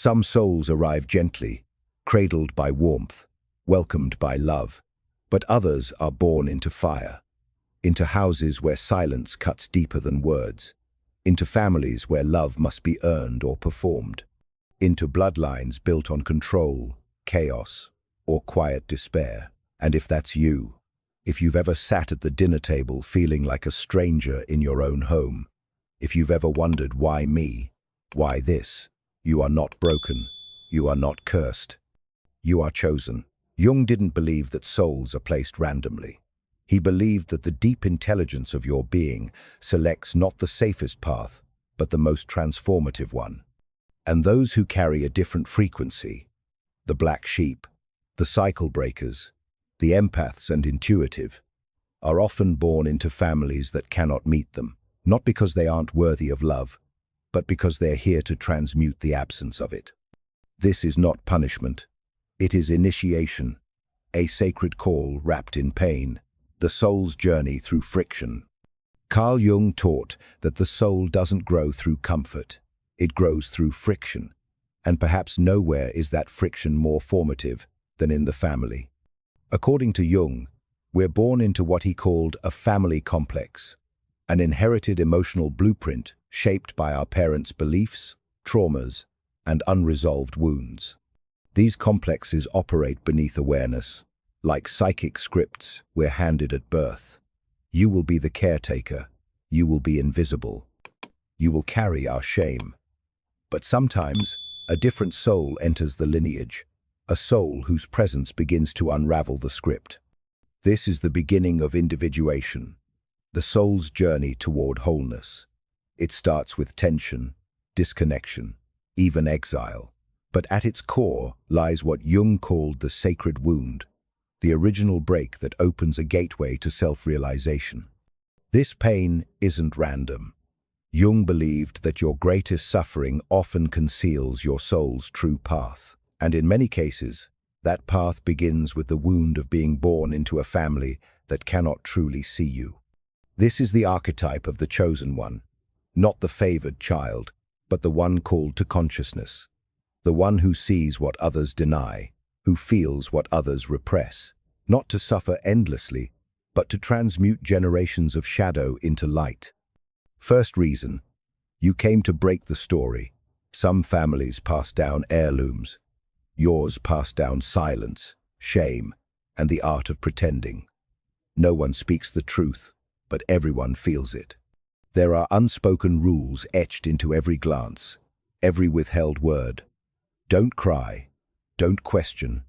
Some souls arrive gently, cradled by warmth, welcomed by love, but others are born into fire, into houses where silence cuts deeper than words, into families where love must be earned or performed, into bloodlines built on control, chaos, or quiet despair. And if that's you, if you've ever sat at the dinner table feeling like a stranger in your own home, if you've ever wondered why me, why this, you are not broken, you are not cursed, you are chosen. Jung didn't believe that souls are placed randomly. He believed that the deep intelligence of your being selects not the safest path, but the most transformative one. And those who carry a different frequency, the black sheep, the cycle breakers, the empaths and intuitive, are often born into families that cannot meet them, not because they aren't worthy of love, but because they're here to transmute the absence of it. This is not punishment. It is initiation, a sacred call wrapped in pain, the soul's journey through friction. Carl Jung taught that the soul doesn't grow through comfort, it grows through friction, and perhaps nowhere is that friction more formative than in the family. According to Jung, we're born into what he called a family complex, an inherited emotional blueprint shaped by our parents' beliefs, traumas, and unresolved wounds. These complexes operate beneath awareness, like psychic scripts we're handed at birth. You will be the caretaker, you will be invisible, you will carry our shame. But sometimes, a different soul enters the lineage, a soul whose presence begins to unravel the script. This is the beginning of individuation, the soul's journey toward wholeness. It starts with tension, disconnection, even exile. But at its core lies what Jung called the sacred wound, the original break that opens a gateway to self-realization. This pain isn't random. Jung believed that your greatest suffering often conceals your soul's true path. And in many cases, that path begins with the wound of being born into a family that cannot truly see you. This is the archetype of the chosen one, not the favored child, but the one called to consciousness, the one who sees what others deny, who feels what others repress, not to suffer endlessly, but to transmute generations of shadow into light. First reason, you came to break the story. Some families pass down heirlooms. Yours passed down silence, shame, and the art of pretending. No one speaks the truth, but everyone feels it. There are unspoken rules etched into every glance, every withheld word. Don't cry, don't question,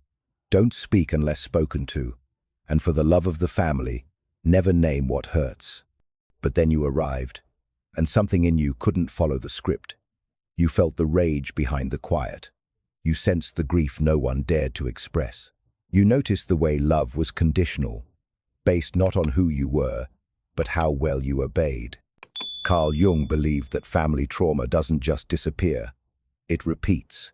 don't speak unless spoken to, and for the love of the family, never name what hurts. But then you arrived, and something in you couldn't follow the script. You felt the rage behind the quiet. You sensed the grief no one dared to express. You noticed the way love was conditional, based not on who you were, but how well you obeyed. Carl Jung believed that family trauma doesn't just disappear, it repeats.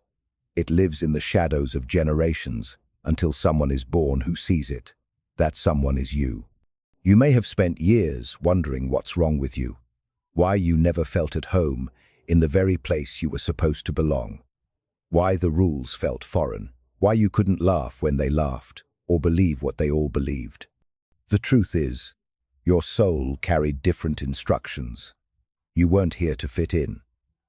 It lives in the shadows of generations until someone is born who sees it. That someone is you. You may have spent years wondering what's wrong with you, why you never felt at home in the very place you were supposed to belong, why the rules felt foreign, why you couldn't laugh when they laughed, or believe what they all believed. The truth is, your soul carried different instructions. You weren't here to fit in.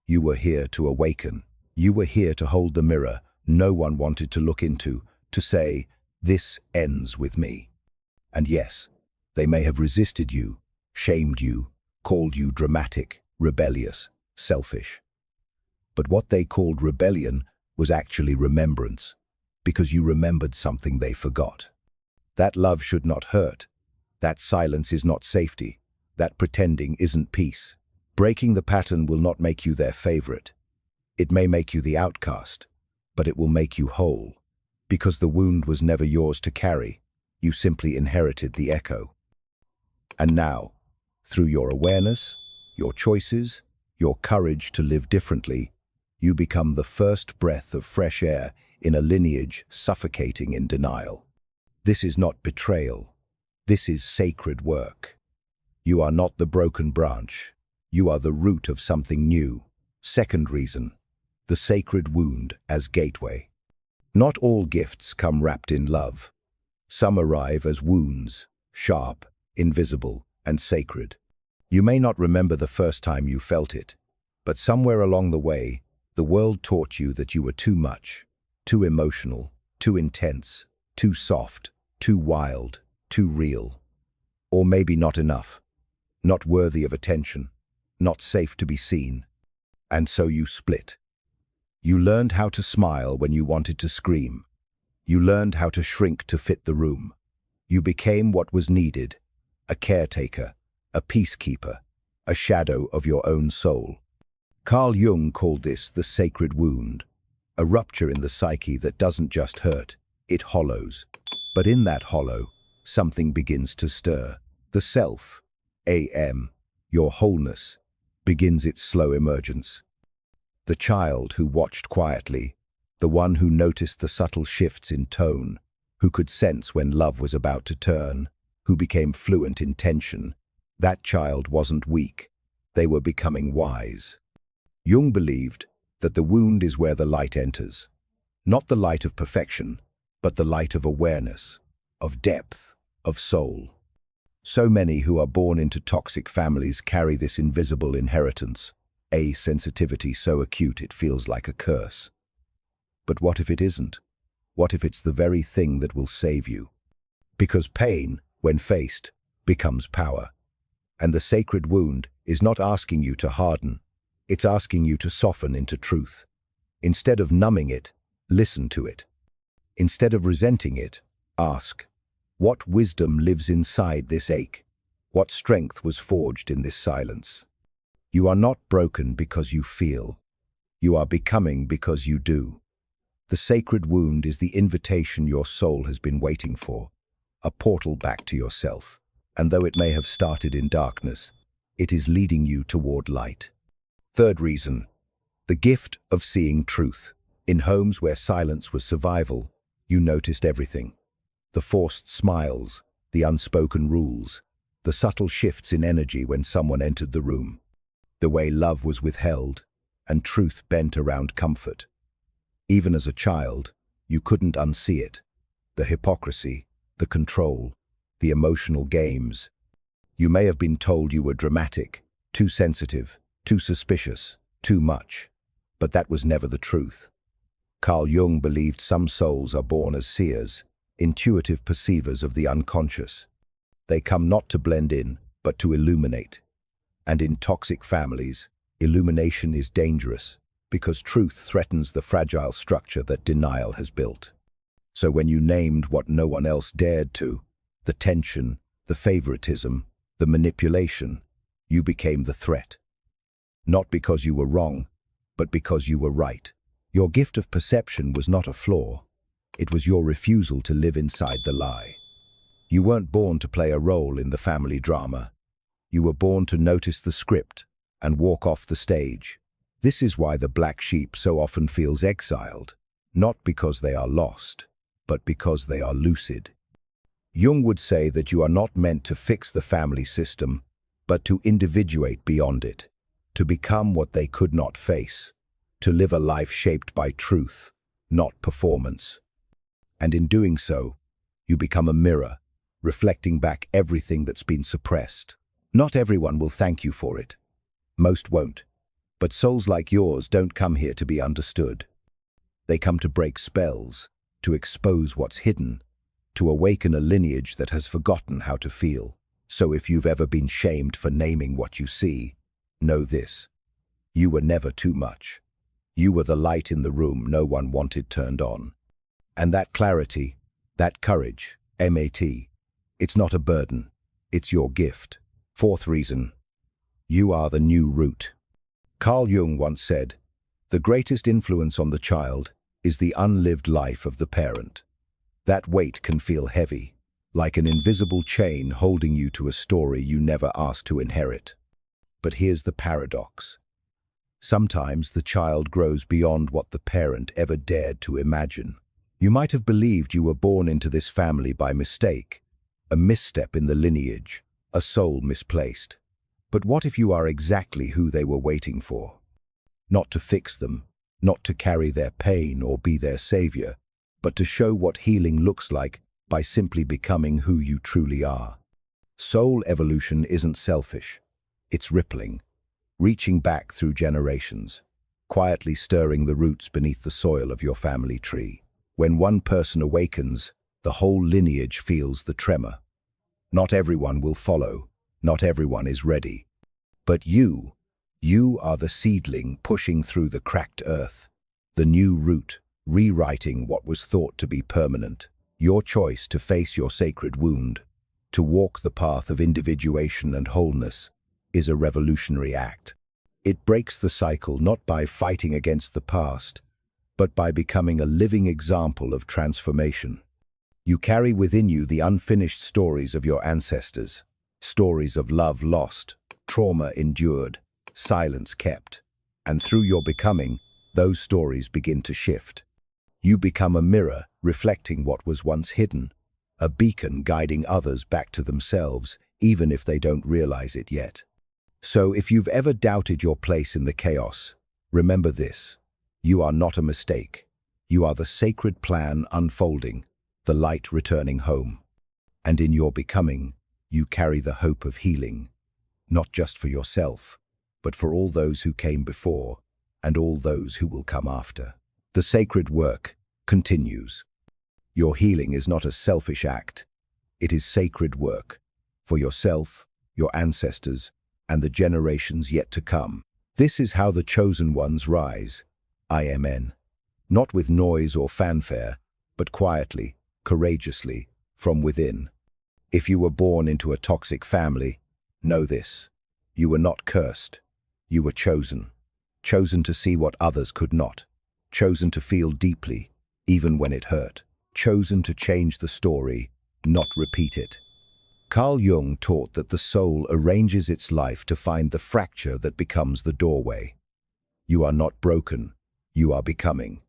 You were here to awaken. You were here to hold the mirror no one wanted to look into, to say, this ends with me. And yes, they may have resisted you, shamed you, called you dramatic, rebellious, selfish. But what they called rebellion was actually remembrance, because you remembered something they forgot. That love should not hurt. That silence is not safety. That pretending isn't peace. Breaking the pattern will not make you their favorite. It may make you the outcast, but it will make you whole. Because the wound was never yours to carry, you simply inherited the echo. And now, through your awareness, your choices, your courage to live differently, you become the first breath of fresh air in a lineage suffocating in denial. This is not betrayal. This is sacred work. You are not the broken branch. You are the root of something new. Second reason, the sacred wound as gateway. Not all gifts come wrapped in love. Some arrive as wounds, sharp, invisible, and sacred. You may not remember the first time you felt it, but somewhere along the way, the world taught you that you were too much, too emotional, too intense, too soft, too wild, too real. Or maybe not enough, not worthy of attention, not safe to be seen. And so you split. You learned how to smile when you wanted to scream. You learned how to shrink to fit the room. You became what was needed, a caretaker, a peacekeeper, a shadow of your own soul. Carl Jung called this the sacred wound, a rupture in the psyche that doesn't just hurt, it hollows. But in that hollow, something begins to stir. The self, your wholeness, begins its slow emergence. The child who watched quietly, the one who noticed the subtle shifts in tone, who could sense when love was about to turn, who became fluent in tension, that child wasn't weak. They were becoming wise. Jung believed that the wound is where the light enters. Not the light of perfection, but the light of awareness, of depth, of soul. So many who are born into toxic families carry this invisible inheritance, a sensitivity so acute it feels like a curse. But what if it isn't? What if it's the very thing that will save you? Because pain, when faced, becomes power. And the sacred wound is not asking you to harden, it's asking you to soften into truth. Instead of numbing it, listen to it. Instead of resenting it, ask, what wisdom lives inside this ache? What strength was forged in this silence? You are not broken because you feel. You are becoming because you do. The sacred wound is the invitation your soul has been waiting for, a portal back to yourself. And though it may have started in darkness, it is leading you toward light. Third reason, the gift of seeing truth. In homes where silence was survival, you noticed everything. The forced smiles, the unspoken rules, the subtle shifts in energy when someone entered the room, the way love was withheld and truth bent around comfort. Even as a child, you couldn't unsee it. The hypocrisy, the control, the emotional games. You may have been told you were dramatic, too sensitive, too suspicious, too much, but that was never the truth. Carl Jung believed some souls are born as seers, intuitive perceivers of the unconscious. They come not to blend in, but to illuminate. And in toxic families, illumination is dangerous because truth threatens the fragile structure that denial has built. So when you named what no one else dared to, the tension, the favoritism, the manipulation, you became the threat. Not because you were wrong, but because you were right. Your gift of perception was not a flaw. It was your refusal to live inside the lie. You weren't born to play a role in the family drama. You were born to notice the script and walk off the stage. This is why the black sheep so often feels exiled, not because they are lost, but because they are lucid. Jung would say that you are not meant to fix the family system, but to individuate beyond it, to become what they could not face, to live a life shaped by truth, not performance. And in doing so, you become a mirror, reflecting back everything that's been suppressed. Not everyone will thank you for it. Most won't. But souls like yours don't come here to be understood. They come to break spells, to expose what's hidden, to awaken a lineage that has forgotten how to feel. So if you've ever been shamed for naming what you see, know this: you were never too much. You were the light in the room no one wanted turned on. And that clarity, that courage, it's not a burden, it's your gift. Fourth reason, you are the new root. Carl Jung once said, the greatest influence on the child is the unlived life of the parent. That weight can feel heavy, like an invisible chain holding you to a story you never asked to inherit. But here's the paradox. Sometimes the child grows beyond what the parent ever dared to imagine. You might have believed you were born into this family by mistake, a misstep in the lineage, a soul misplaced. But what if you are exactly who they were waiting for? Not to fix them, not to carry their pain or be their savior, but to show what healing looks like by simply becoming who you truly are. Soul evolution isn't selfish. It's rippling, reaching back through generations, quietly stirring the roots beneath the soil of your family tree. When one person awakens, the whole lineage feels the tremor. Not everyone will follow, not everyone is ready. But you are the seedling pushing through the cracked earth, the new root, rewriting what was thought to be permanent. Your choice to face your sacred wound, to walk the path of individuation and wholeness, is a revolutionary act. It breaks the cycle not by fighting against the past, but by becoming a living example of transformation. You carry within you the unfinished stories of your ancestors, stories of love lost, trauma endured, silence kept, and through your becoming, those stories begin to shift. You become a mirror reflecting what was once hidden, a beacon guiding others back to themselves, even if they don't realize it yet. So if you've ever doubted your place in the chaos, remember this: you are not a mistake. You are the sacred plan unfolding, the light returning home. And in your becoming, you carry the hope of healing, not just for yourself, but for all those who came before and all those who will come after. The sacred work continues. Your healing is not a selfish act. It is sacred work for yourself, your ancestors, and the generations yet to come. This is how the chosen ones rise. Amen. Not with noise or fanfare, but quietly, courageously, from within. If you were born into a toxic family, know this: you were not cursed. You were chosen. Chosen to see what others could not. Chosen to feel deeply, even when it hurt. Chosen to change the story, not repeat it. Carl Jung taught that the soul arranges its life to find the fracture that becomes the doorway. You are not broken, you are becoming.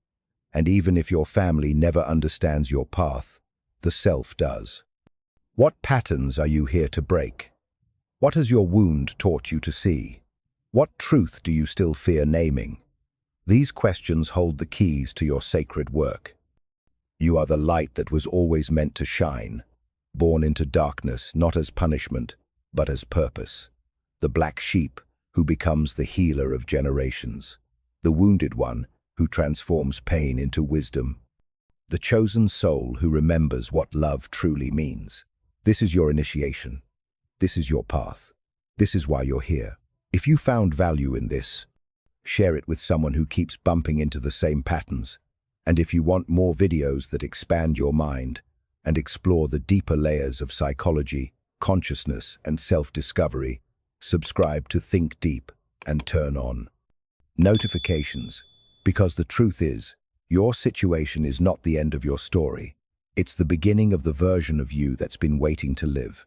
And even if your family never understands your path, the self does. What patterns are you here to break? What has your wound taught you to see? What truth do you still fear naming? These questions hold the keys to your sacred work. You are the light that was always meant to shine, born into darkness not as punishment, but as purpose. The black sheep who becomes the healer of generations. The wounded one who transforms pain into wisdom. The chosen soul who remembers what love truly means. This is your initiation. This is your path. This is why you're here. If you found value in this, share it with someone who keeps bumping into the same patterns. And if you want more videos that expand your mind and explore the deeper layers of psychology, consciousness, and self-discovery, subscribe to ThinkDeep and turn on notifications. Because the truth is, your situation is not the end of your story. It's the beginning of the version of you that's been waiting to live.